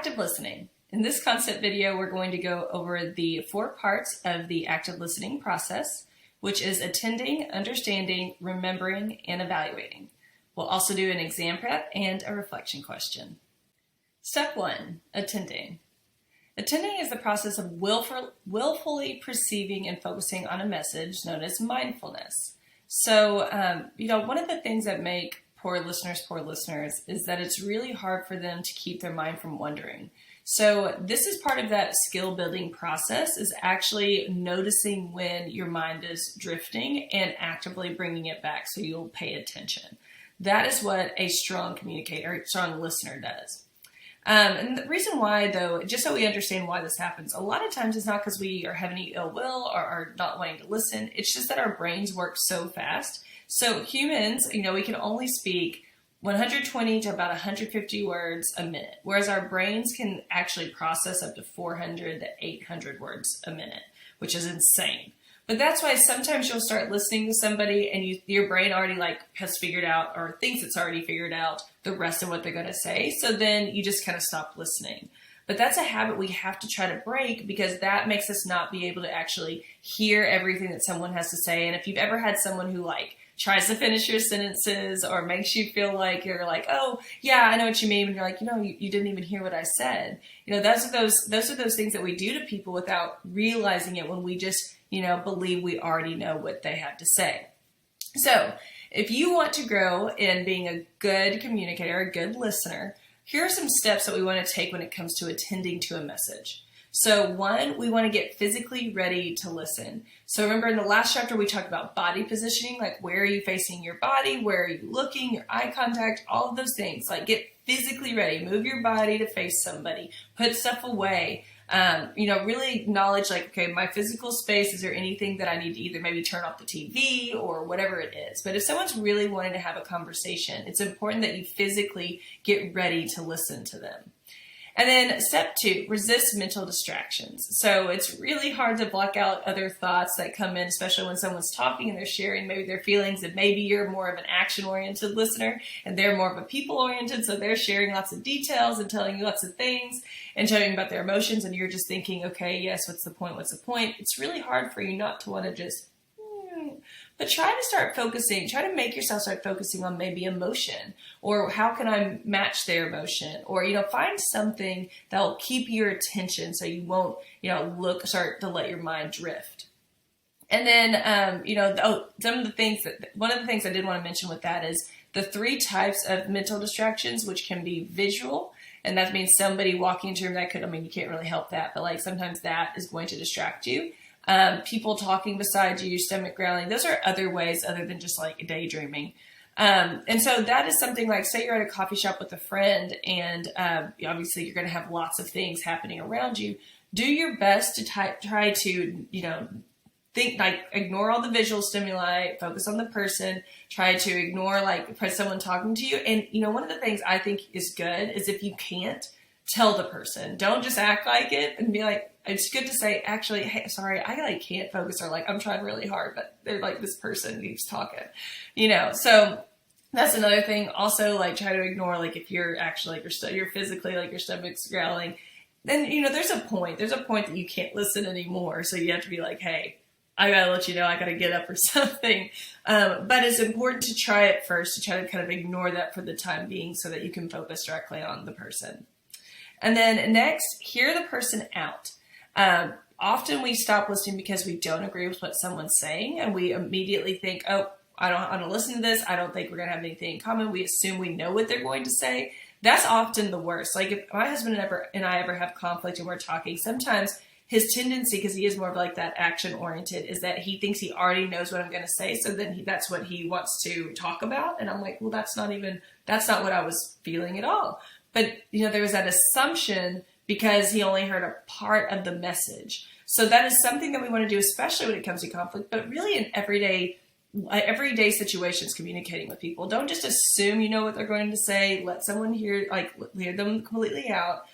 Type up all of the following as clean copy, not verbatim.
Active listening. In this concept video, we're going to go over the 4 parts of the active listening process, which is attending, understanding, remembering, and evaluating. We'll also do an exam prep and a reflection question. Step 1, attending. Attending is the process of willfully perceiving and focusing on a message known as mindfulness. So, one of the things that make poor listeners is that it's really hard for them to keep their mind from wandering. So this is part of that skill building process, is actually noticing when your mind is drifting and actively bringing it back so you'll pay attention. That is what a strong communicator, strong listener does. And the reason why, though, just so we understand why this happens, a lot of times it's not because we are having any ill will or are not wanting to listen. It's just that our brains work so fast. So humans, we can only speak 120 to about 150 words a minute, whereas our brains can actually process up to 400 to 800 words a minute, which is insane. But that's why sometimes you'll start listening to somebody and your brain already has figured out, or thinks it's already figured out, the rest of what they're going to say. So then you just kind of stop listening. But that's a habit we have to try to break, because that makes us not be able to actually hear everything that someone has to say. And if you've ever had someone who tries to finish your sentences or makes you feel like you're like, oh yeah, I know what you mean, and you're like, you didn't even hear what I said. Those are those things that we do to people without realizing it, when we just believe we already know what they have to say. So if you want to grow in being a good communicator, a good listener, here are some steps that we want to take when it comes to attending to a message. So 1, we want to get physically ready to listen. So remember, in the last chapter, we talked about body positioning, where are you facing your body, where are you looking, your eye contact, all of those things. Get physically ready, move your body to face somebody, put stuff away. Really acknowledge okay, my physical space, is there anything that I need to either maybe turn off the TV or whatever it is. But if someone's really wanting to have a conversation, it's important that you physically get ready to listen to them. And then step 2, resist mental distractions. So it's really hard to block out other thoughts that come in, especially when someone's talking and they're sharing maybe their feelings, and maybe you're more of an action-oriented listener and they're more of a people-oriented, so they're sharing lots of details and telling you lots of things and telling you about their emotions, and you're just thinking, okay, yes, what's the point? It's really hard for you not to want to just but try to make yourself start focusing on maybe emotion, or how can I match their emotion, or, find something that will keep your attention so you won't, start to let your mind drift. And then, one of the things I did want to mention with that is the 3 types of mental distractions, which can be visual. And that means somebody walking into a room, you can't really help that, but sometimes that is going to distract you. People talking beside you, stomach growling, those are other ways other than just daydreaming. And so that is something say you're at a coffee shop with a friend, and obviously you're going to have lots of things happening around you. Do your best to try to, think, ignore all the visual stimuli, focus on the person, try to ignore someone talking to you. And, one of the things I think is good is if you can't, tell the person. Don't just act like it and be it's good to say, actually, hey, sorry, I can't focus, or I'm trying really hard, but they're this person keeps talking, So that's another thing. Also, try to ignore, if you're actually, you're physically, your stomach's growling, then, there's a point that you can't listen anymore. So you have to be hey, I gotta let you know, I gotta get up or something. But it's important to try it first, to try to kind of ignore that for the time being so that you can focus directly on the person. And then next, hear the person out. Often we stop listening because we don't agree with what someone's saying, and we immediately think, oh, I don't want to listen to this. I don't think we're going to have anything in common. We assume we know what they're going to say. That's often the worst. If my husband and I ever have conflict and we're talking, sometimes his tendency, because he is more of that action-oriented, is that he thinks he already knows what I'm going to say, so then that's what he wants to talk about. And I'm well, that's not what I was feeling at all. But, there was that assumption because he only heard a part of the message. So that is something that we want to do, especially when it comes to conflict, but really in everyday situations, communicating with people. Don't just assume you know what they're going to say. Let someone hear them completely out.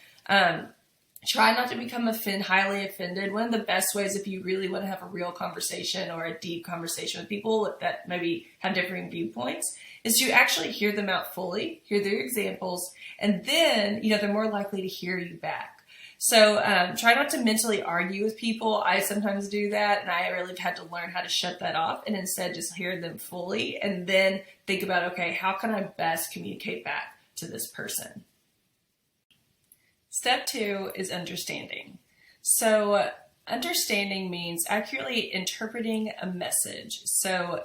Try not to become highly offended. One of the best ways, if you really want to have a real conversation or a deep conversation with people that maybe have differing viewpoints, is to actually hear them out fully, hear their examples, and then, they're more likely to hear you back. So try not to mentally argue with people. I sometimes do that, and I really have had to learn how to shut that off and instead just hear them fully and then think about, okay, how can I best communicate back to this person? Step 2 is understanding. So understanding means accurately interpreting a message. So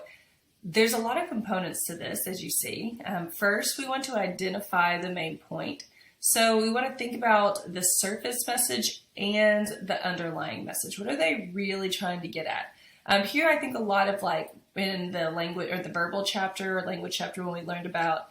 there's a lot of components to this, as you see. First, we want to identify the main point. So we want to think about the surface message and the underlying message. What are they really trying to get at? Here, I think a lot of in the language or the verbal chapter or language chapter when we learned about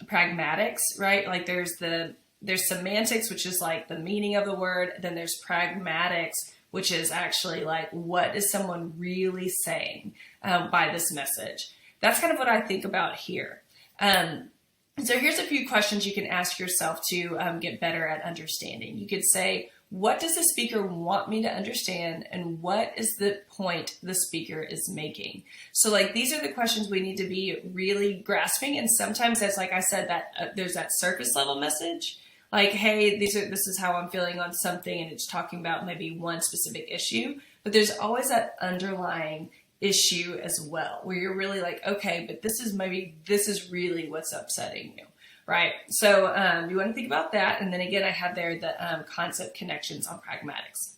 pragmatics, right? Like there's semantics, which is like the meaning of the word. Then there's pragmatics, which is actually like, what is someone really saying by this message? That's kind of what I think about here. So here's a few questions you can ask yourself to get better at understanding. You could say, what does the speaker want me to understand? And what is the point the speaker is making? So these are the questions we need to be really grasping. And sometimes that's, like I said, that there's that surface level message. Like, hey, this is how I'm feeling on something, and it's talking about maybe one specific issue. But there's always that underlying issue as well, where you're really like, okay, but this is really what's upsetting you, right? So you want to think about that. And then again, I have there the concept connections on pragmatics.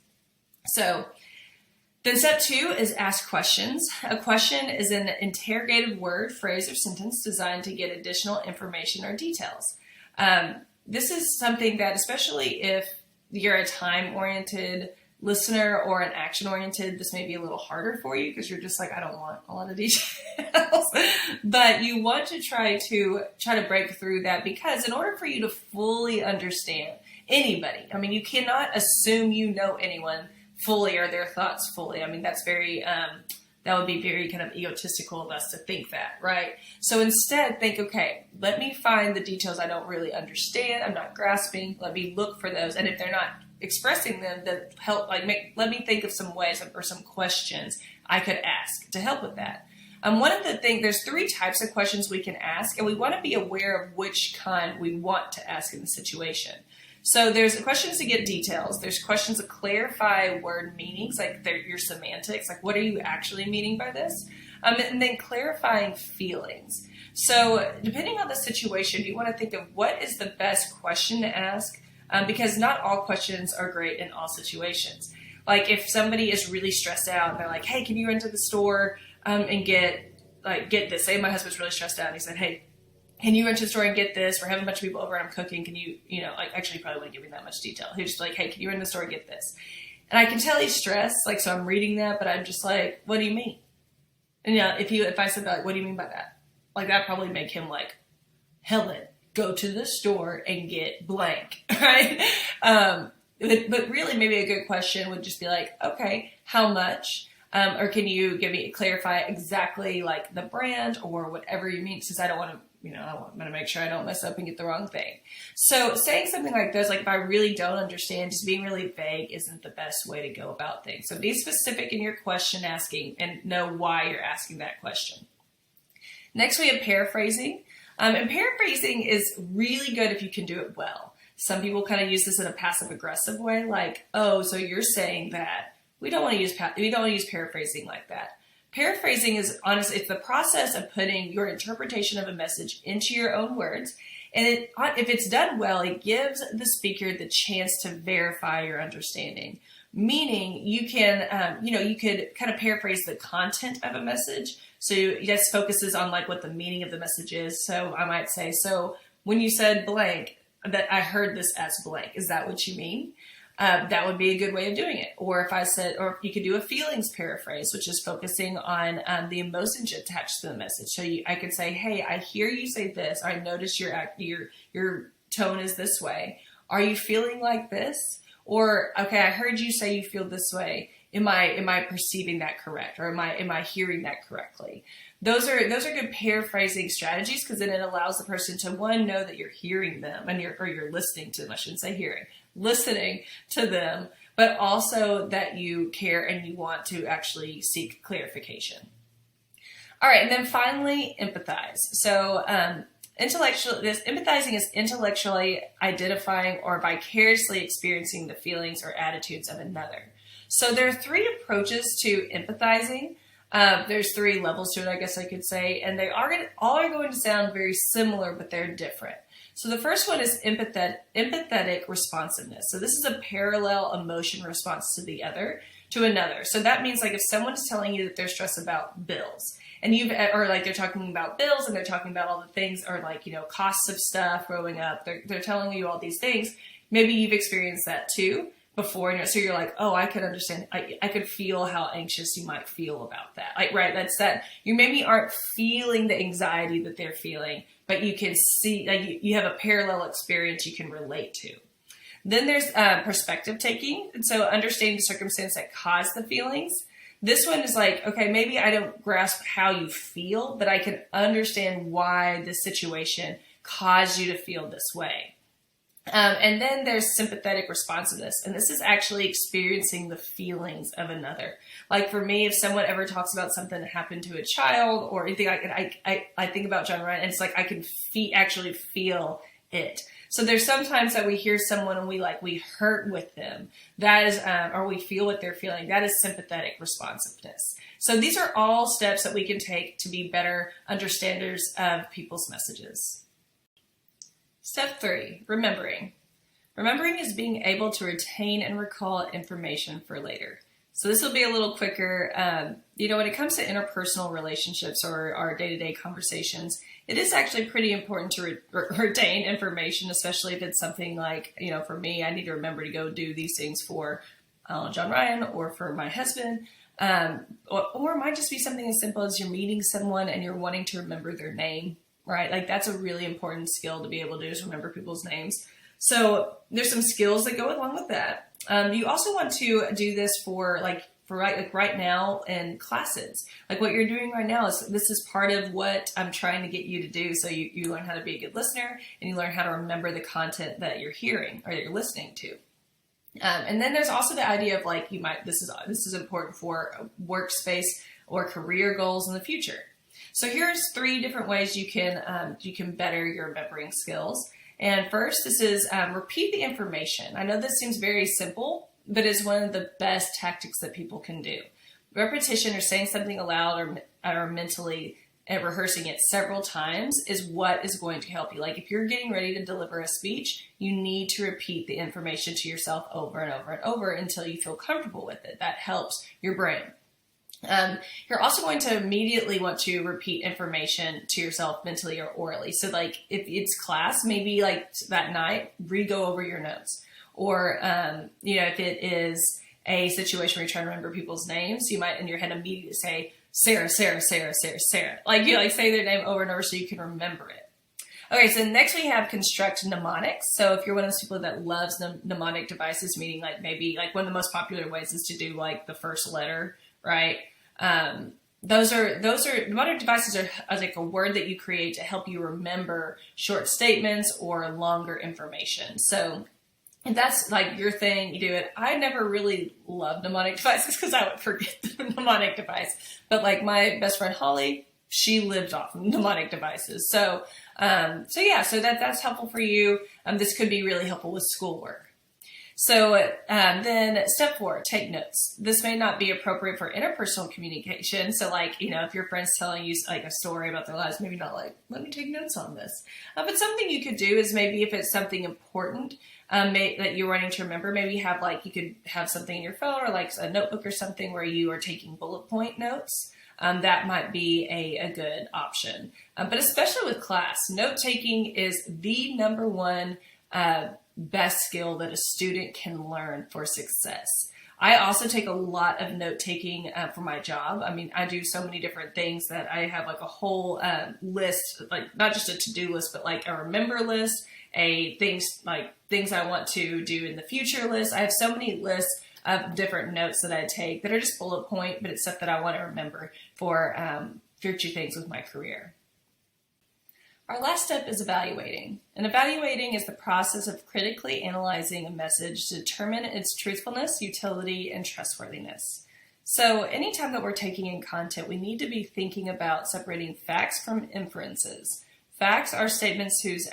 So then step 2 is ask questions. A question is an interrogative word, phrase, or sentence designed to get additional information or details. This is something that, especially if you're a time-oriented listener or an action-oriented, this may be a little harder for you because you're just like, I don't want a lot of details. But you want to try to break through that, because in order for you to fully understand anybody, you cannot assume you know anyone fully or their thoughts fully. That's very that would be very kind of egotistical of us to think that, right? So instead, think, okay, let me find the details I don't really understand, I'm not grasping, let me look for those. And if they're not expressing them, that help, let me think of some ways or some questions I could ask to help with that. One of the things, there's 3 types of questions we can ask, and we want to be aware of which kind we want to ask in the situation. So there's questions to get details. There's questions to clarify word meanings, like your semantics, like what are you actually meaning by this? And then clarifying feelings. So depending on the situation, you want to think of what is the best question to ask, because not all questions are great in all situations. Like if somebody is really stressed out and they're like, hey, can you run to the store and get this? Say my husband's really stressed out and he said, hey, can you run to the store and get this? We're having a bunch of people over and I'm cooking. Can you actually you probably wouldn't give me that much detail. He's just like, hey, can you run to the store and get this? And I can tell he's stressed. So I'm reading that, but I'm just like, what do you mean? And if I said that, what do you mean by that? That probably make him like, Helen, go to the store and get blank, right? But really maybe a good question would just be like, okay, how much? Or can you clarify exactly like the brand or whatever you mean? Since I don't want to, I want to make sure I don't mess up and get the wrong thing. So saying something like this, like if I really don't understand, just being really vague isn't the best way to go about things. So be specific in your question asking and know why you're asking that question. Next, we have paraphrasing. And paraphrasing is really good if you can do it well. Some people kind of use this in a passive aggressive way, like, oh, so you're saying that we don't want to use paraphrasing like that. Paraphrasing is honestly, it's the process of putting your interpretation of a message into your own words. And if it's done well, it gives the speaker the chance to verify your understanding. Meaning you can, you could kind of paraphrase the content of a message. So this focuses on like what the meaning of the message is. So I might say, so when you said blank, that I heard this as blank, is that what you mean? That would be a good way of doing it. Or if I said, or you could do a feelings paraphrase, which is focusing on the emotions attached to the message. So I could say, hey, I hear you say this. I notice your tone is this way. Are you feeling like this? Or, okay, I heard you say you feel this way. Am I perceiving that correct? Or am I hearing that correctly? Those are good paraphrasing strategies, because then it allows the person to, one, know that you're hearing them and you're listening to them. I shouldn't say hearing, listening to them, but also that you care and you want to actually seek clarification. All right, and then finally, empathize. So empathizing is intellectually identifying or vicariously experiencing the feelings or attitudes of another. So there are three approaches to empathizing. There's three levels to it, I guess I could say, and all are going to sound very similar, but they're different. So the first one is empathetic responsiveness. So this is a parallel emotion response to another. So that means like if someone is telling you that they're stressed about bills, and or like they're talking about bills and they're talking about all the things, or like, costs of stuff growing up, they're telling you all these things. Maybe you've experienced that too before, so you're like, oh, I could understand. I could feel how anxious you might feel about that. Like, right, that's that. You maybe aren't feeling the anxiety that they're feeling, but you can see, like, you have a parallel experience you can relate to. Then there's perspective taking, and so understanding the circumstance that caused the feelings. This one is like, okay, maybe I don't grasp how you feel, but I can understand why the situation caused you to feel this way. And then there's sympathetic responsiveness, and this is actually experiencing the feelings of another. Like for me, if someone ever talks about something that happened to a child or anything, I think about John Ryan, and it's like I can actually feel it. So there's sometimes that we hear someone and we hurt with them. That is, or we feel what they're feeling. That is sympathetic responsiveness. So these are all steps that we can take to be better understanders of people's messages. Step 3, remembering. Remembering is being able to retain and recall information for later. So this will be a little quicker. When it comes to interpersonal relationships or our day-to-day conversations, it is actually pretty important to retain information, especially if it's something like, for me, I need to remember to go do these things for John Ryan or for my husband. Or it might just be something as simple as you're meeting someone and you're wanting to remember their name, right? Like that's a really important skill to be able to do, is remember people's names. So there's some skills that go along with that. You also want to do this for right now in classes. Like what you're doing right now this is part of what I'm trying to get you to do. So you learn how to be a good listener and you learn how to remember the content that you're hearing or that you're listening to. And then there's also the idea of like this is important for workspace or career goals in the future. So here's 3 different ways you can better your remembering skills. And first, this is repeat the information. I know this seems very simple, but it's one of the best tactics that people can do. Repetition or saying something aloud or mentally and rehearsing it several times is what is going to help you. Like if you're getting ready to deliver a speech, you need to repeat the information to yourself over and over and over until you feel comfortable with it. That helps your brain. You're also going to immediately want to repeat information to yourself mentally or orally. So like if it's class, maybe like that night, re-go over your notes. Or, if it is a situation where you're trying to remember people's names, you might in your head immediately say, Sarah, Sarah, Sarah, Sarah, Sarah. Like you say their name over and over so you can remember it. Okay, so next we have construct mnemonics. So if you're one of those people that loves mnemonic devices, meaning like maybe like one of the most popular ways is to do like the first letter, right? Those are mnemonic devices are like a word that you create to help you remember short statements or longer information. So if that's like your thing, you do it. I never really loved mnemonic devices because I would forget the mnemonic device. But like my best friend Holly, she lived off mnemonic devices. So that's helpful for you. This could be really helpful with schoolwork. So then step 4, take notes. This may not be appropriate for interpersonal communication. So like, if your friend's telling you like a story about their lives, maybe not like, let me take notes on this. But something you could do is maybe if it's something important that you're wanting to remember, maybe you could have something in your phone or like a notebook or something where you are taking bullet point notes. That might be a good option. But especially with class, note taking is the number one best skill that a student can learn for success. I also take a lot of note taking for my job. I mean, I do so many different things that I have like a whole list, like not just a to-do list, but like a remember list, things I want to do in the future list. I have so many lists of different notes that I take that are just bullet point, but it's stuff that I want to remember for future things with my career. Our last step is evaluating. And evaluating is the process of critically analyzing a message to determine its truthfulness, utility, and trustworthiness. So anytime that we're taking in content, we need to be thinking about separating facts from inferences. Facts are statements whose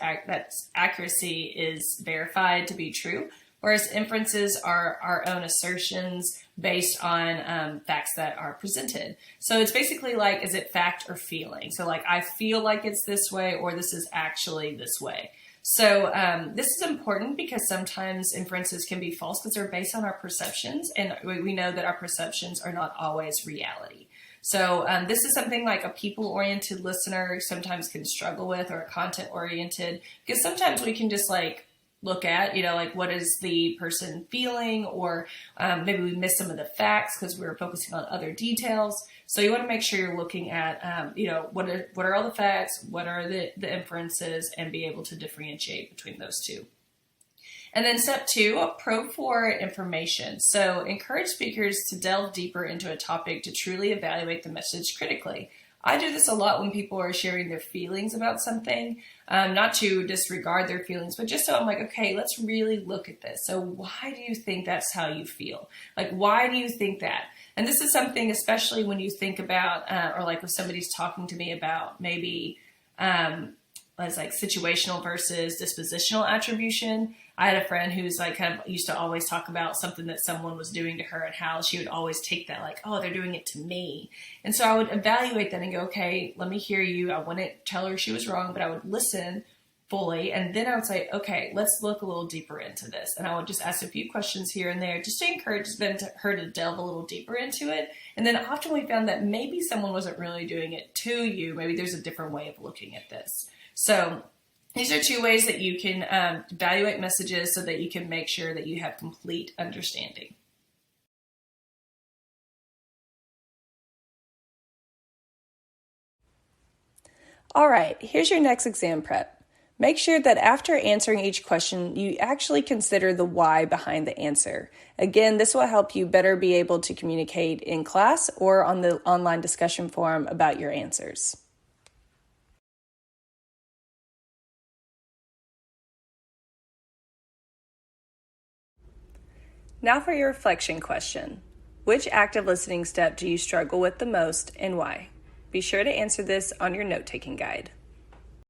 accuracy is verified to be true, whereas inferences are our own assertions based on facts that are presented. So it's basically like, is it fact or feeling? So like, I feel like it's this way, or this is actually this way. So this is important because sometimes inferences can be false because they're based on our perceptions, and we know that our perceptions are not always reality. So this is something like a people-oriented listener sometimes can struggle with, or a content-oriented, because sometimes we can just like look at, like what is the person feeling, or maybe we miss some of the facts because we're focusing on other details. So you want to make sure you're looking at, what are all the facts, what are the inferences, and be able to differentiate between those two. And then step 2, probe for information. So encourage speakers to delve deeper into a topic to truly evaluate the message critically. I do this a lot when people are sharing their feelings about something, not to disregard their feelings, but just so I'm like, okay, let's really look at this. So why do you think that's how you feel? Like, why do you think that? And this is something, especially when you think about, or like if somebody's talking to me about maybe as like situational versus dispositional attribution. I had a friend who's like kind of used to always talk about something that someone was doing to her and how she would always take that like, oh, they're doing it to me. And so I would evaluate that and go, okay, let me hear you. I wouldn't tell her she was wrong, but I would listen fully. And then I would say, okay, let's look a little deeper into this. And I would just ask a few questions here and there just to encourage her to delve a little deeper into it. And then often we found that maybe someone wasn't really doing it to you. Maybe there's a different way of looking at this. So these are 2 ways that you can evaluate messages so that you can make sure that you have complete understanding. All right, here's your next exam prep. Make sure that after answering each question, you actually consider the why behind the answer. Again, this will help you better be able to communicate in class or on the online discussion forum about your answers. Now for your reflection question. Which active listening step do you struggle with the most and why? Be sure to answer this on your note-taking guide.